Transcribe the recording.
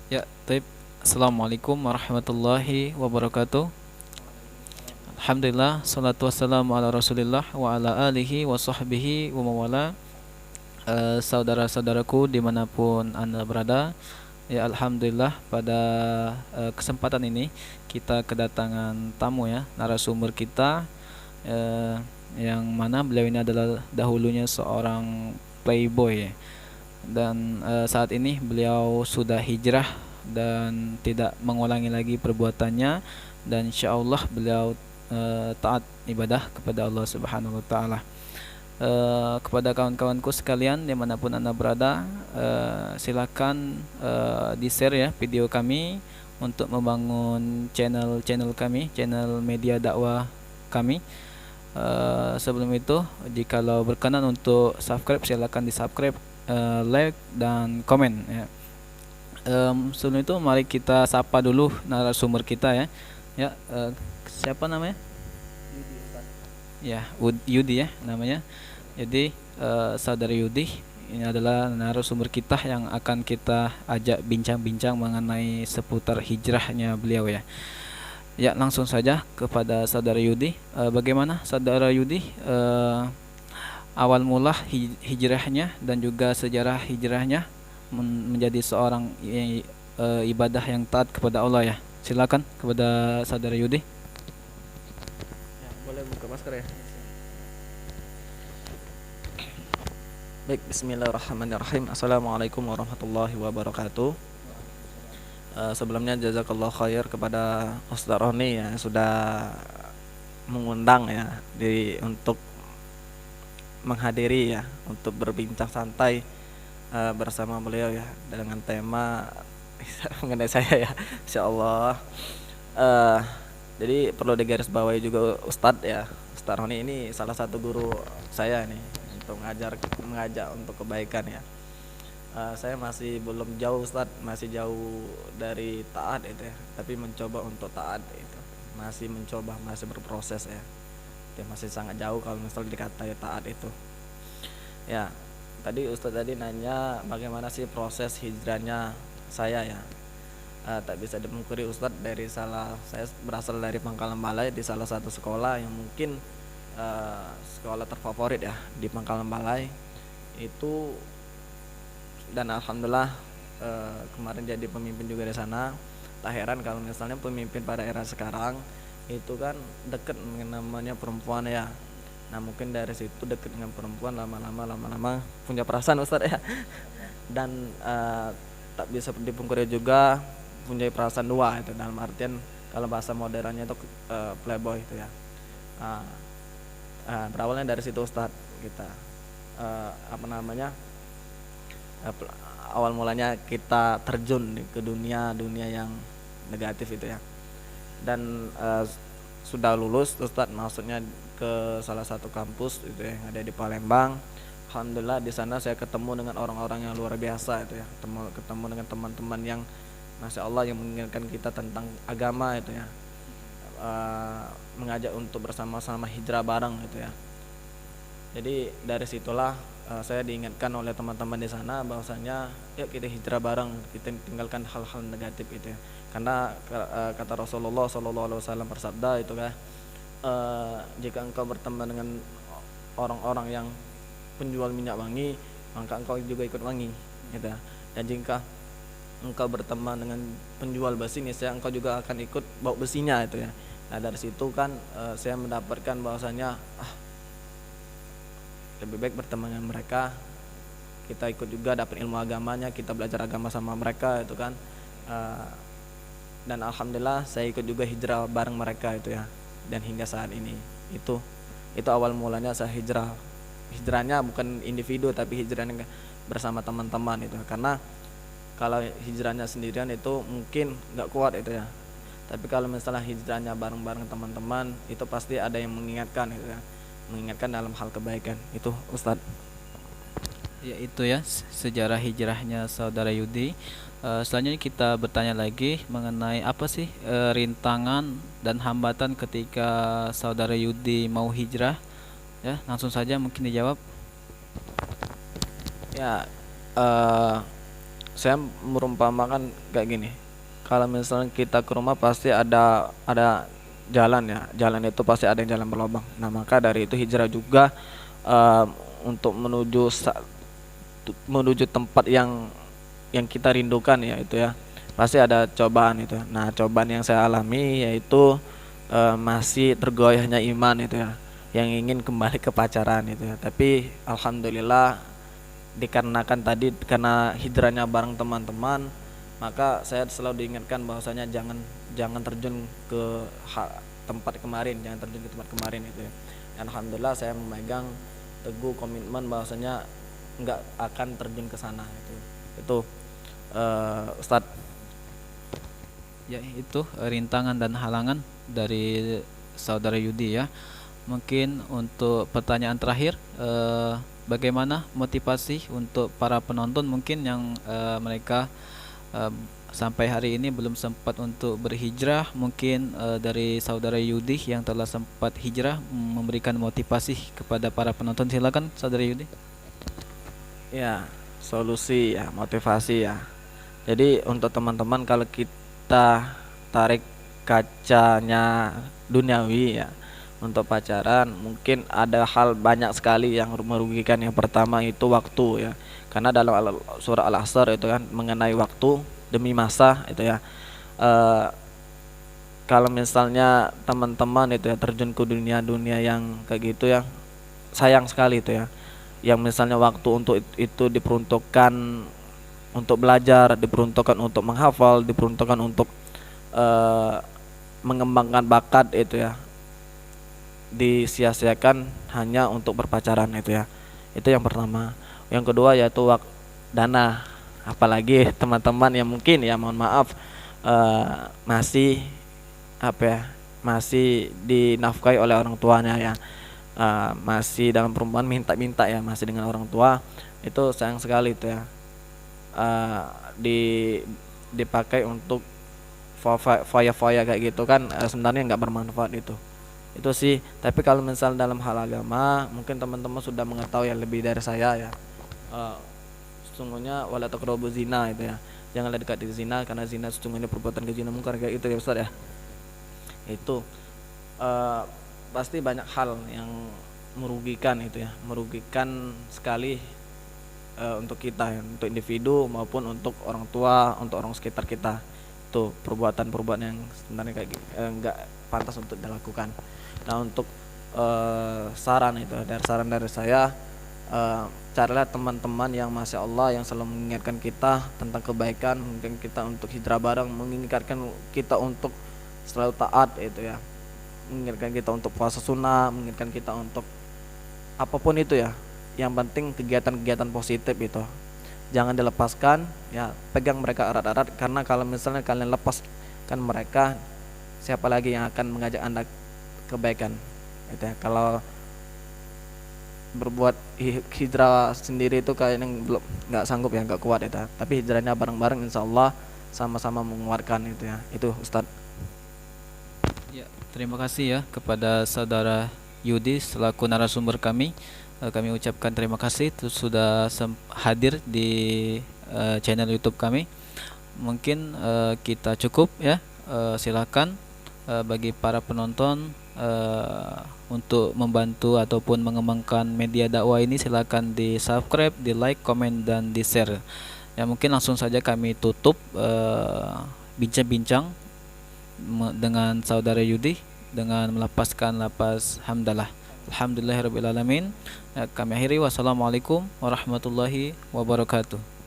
Ya, taib. Assalamualaikum warahmatullahi wabarakatuh. Alhamdulillah, salatu wassalamu ala rasulillah wa ala alihi wa sahbihi wa mawala. Saudara-saudaraku dimanapun anda berada, ya Alhamdulillah pada kesempatan ini kita kedatangan tamu ya, narasumber kita, eh, yang mana beliau ini adalah dahulunya seorang playboy ya. Dan saat ini beliau sudah hijrah dan tidak mengulangi lagi perbuatannya, dan insyaallah beliau taat ibadah kepada Allah Subhanahu wa taala. Kepada kawan-kawanku sekalian dimanapun anda berada, silakan di-share ya video kami untuk membangun channel kami, channel media dakwah kami. Sebelum itu, jikalau berkenan untuk subscribe, silakan di-subscribe, like dan komen ya. Sebelum itu mari kita sapa dulu narasumber kita ya. Ya, siapa namanya? Ya, Yudi ya namanya. Jadi saudara Yudi ini adalah narasumber kita yang akan kita ajak bincang-bincang mengenai seputar hijrahnya beliau ya. Ya, langsung saja kepada saudara Yudi. Bagaimana saudara Yudi awal mula hijrahnya dan juga sejarah hijrahnya menjadi seorang ibadah yang taat kepada Allah ya. Silakan kepada saudara Yudi. Ya, boleh buka masker ya. Baik, bismillahirrahmanirrahim. Assalamualaikum warahmatullahi wabarakatuh. Sebelumnya jazakallah khair kepada Ustaz Roni ya sudah mengundang ya untuk menghadiri ya untuk berbincang santai bersama beliau ya dengan tema mengenai saya ya, insyaallah. Eh, jadi perlu digarisbawahi juga Ustadz ya, Ustadz Roni ini salah satu guru saya nih untuk mengajak untuk kebaikan ya. Saya masih belum jauh Ustadz, masih jauh dari taat itu ya, tapi mencoba untuk taat itu masih mencoba, masih berproses ya. Dia masih sangat jauh kalau misalnya dikatai taat itu ya. Tadi Ustadz tadi nanya bagaimana sih proses hijrahnya saya ya. Tak bisa dipungkiri Ustadz, saya berasal dari Pangkalan Balai, di salah satu sekolah yang mungkin sekolah terfavorit ya di Pangkalan Balai itu. Dan alhamdulillah kemarin jadi pemimpin juga di sana. Tak heran kalau misalnya pemimpin pada era sekarang itu kan deket dengan namanya perempuan ya. Nah mungkin dari situ deket dengan perempuan, lama-lama punya perasaan Ustadz ya. Dan tak bisa dipungkiri juga punya perasaan dua itu, dalam artian kalau bahasa modernnya itu playboy itu ya. uh, Berawalnya dari situ Ustadz kita apa namanya awal mulanya kita terjun ke dunia yang negatif itu ya. Dan sudah lulus Ustadz, maksudnya ke salah satu kampus itu yang ada di Palembang. Alhamdulillah di sana saya ketemu dengan orang-orang yang luar biasa itu ya, ketemu dengan teman-teman yang masya Allah yang mengingatkan kita tentang agama itu ya. Mengajak untuk bersama-sama hijrah bareng gitu ya. Jadi dari situlah saya diingatkan oleh teman-teman di sana bahwasanya yuk kita hijrah bareng, kita tinggalkan hal-hal negatif itu ya. Karena kata Rasulullah SAW bersabda itu kan, jika engkau berteman dengan orang-orang yang penjual minyak wangi, maka engkau juga ikut wangi gitu. Dan jika engkau berteman dengan penjual besi, niscaya engkau juga akan ikut bau besinya itu ya. Nah dari situ kan saya mendapatkan bahwasanya lebih baik berteman dengan mereka, kita ikut juga dapat ilmu agamanya, kita belajar agama sama mereka itu kan. Dan alhamdulillah saya ikut juga hijrah bareng mereka itu ya. Dan hingga saat ini itu awal mulanya saya hijrahnya bukan individu tapi hijrahnya bersama teman-teman itu. Karena kalau hijrahnya sendirian itu mungkin nggak kuat itu ya, tapi kalau misalnya hijrahnya bareng-bareng teman-teman itu pasti ada yang mengingatkan itu ya, mengingatkan dalam hal kebaikan itu Ustadz. Ya itu ya sejarah hijrahnya saudara Yudi. Selanjutnya kita bertanya lagi mengenai apa sih rintangan dan hambatan ketika saudara Yudi mau hijrah. Ya, langsung saja mungkin dijawab. Ya, uh, saya merumpamakan kayak gini. Kalau misalnya kita ke rumah pasti ada jalan ya. Jalan itu pasti ada yang jalan berlubang. Nah, maka dari itu hijrah juga eh, untuk menuju tempat yang kita rindukan ya itu ya. Pasti ada cobaan itu. Nah, cobaan yang saya alami yaitu masih tergoyahnya iman itu ya. Yang ingin kembali ke pacaran itu ya. Tapi alhamdulillah dikarenakan tadi karena hijrahnya bareng teman-teman, maka saya selalu diingatkan bahwasanya jangan jangan terjun ke tempat kemarin, jangan terjun ke tempat kemarin itu ya. Dan alhamdulillah saya memegang teguh komitmen bahwasanya nggak akan terjun ke sana itu Ustadz. Ya, itu rintangan dan halangan dari saudara Yudi ya. Mungkin untuk pertanyaan terakhir, bagaimana motivasi untuk para penonton mungkin yang mereka eh, sampai hari ini belum sempat untuk berhijrah, mungkin dari saudara Yudi yang telah sempat hijrah memberikan motivasi kepada para penonton. Silakan saudara Yudi. Ya, solusi ya, motivasi ya. Jadi untuk teman-teman, kalau kita tarik kacanya duniawi ya, untuk pacaran mungkin ada hal banyak sekali yang merugikan. Yang pertama itu waktu ya. Karena dalam surah Al-Asr itu kan mengenai waktu demi masa itu ya. Eh, Kalau misalnya teman-teman itu ya terjun ke dunia-dunia yang kayak gitu ya, sayang sekali itu ya. Yang misalnya waktu untuk itu diperuntukkan untuk belajar, diperuntukkan untuk menghafal, diperuntukkan untuk eh, mengembangkan bakat itu ya, disia-siakan hanya untuk berpacaran itu ya. Itu yang pertama. Yang kedua yaitu dana. Apalagi teman-teman yang mungkin ya, mohon maaf, masih apa ya, masih dinafkahi oleh orang tuanya ya, masih dalam perempuan minta-minta ya, masih dengan orang tua. Itu sayang sekali itu ya. eh, di Dipakai untuk foya-foya kayak gitu kan, sebenarnya nggak bermanfaat itu sih. Tapi kalau misal dalam hal agama, mungkin teman-teman sudah mengetahui yang lebih dari saya ya. Eh, Sesungguhnya wala taqrabu zina itu ya, janganlah dekati zina karena zina sesungguhnya perbuatan keji dan mungkar kayak itu ya Ustaz ya. Itu eh, pasti banyak hal yang merugikan itu ya, merugikan sekali untuk kita ya, untuk individu maupun untuk orang tua, untuk orang sekitar kita. Itu perbuatan-perbuatan yang sebenarnya kayak nggak pantas untuk dilakukan. Nah, untuk saran itu, dari saran dari saya, carilah teman-teman yang masya Allah yang selalu mengingatkan kita tentang kebaikan, mungkin kita untuk hijrah bareng, mengingatkan kita untuk selalu taat itu ya, mengingatkan kita untuk puasa sunnah, mengingatkan kita untuk apapun itu ya. Yang penting kegiatan-kegiatan positif itu jangan dilepaskan ya, pegang mereka erat-erat, karena kalau misalnya kalian lepaskan mereka, siapa lagi yang akan mengajak anda kebaikan itu ya. Kalau berbuat hijrah sendiri itu kayaknya belum, nggak sanggup ya, nggak kuat itu. Tapi hijrahnya bareng-bareng insya Allah sama-sama menguatkan itu ya. Itu Ustadz. Ya, terima kasih ya kepada saudara Yudi selaku narasumber kami. Kami ucapkan terima kasih sudah hadir di channel YouTube kami. Mungkin kita cukup ya. Silakan bagi para penonton untuk membantu ataupun mengembangkan media dakwah ini, silakan di subscribe, di like, komen, dan di share. Ya, mungkin langsung saja kami tutup bincang-bincang dengan saudara Yudi dengan melepaskan lapas hamdalah. Alhamdulillahirabbil alamin. Kami akhiri, wassalamualaikum warahmatullahi wabarakatuh.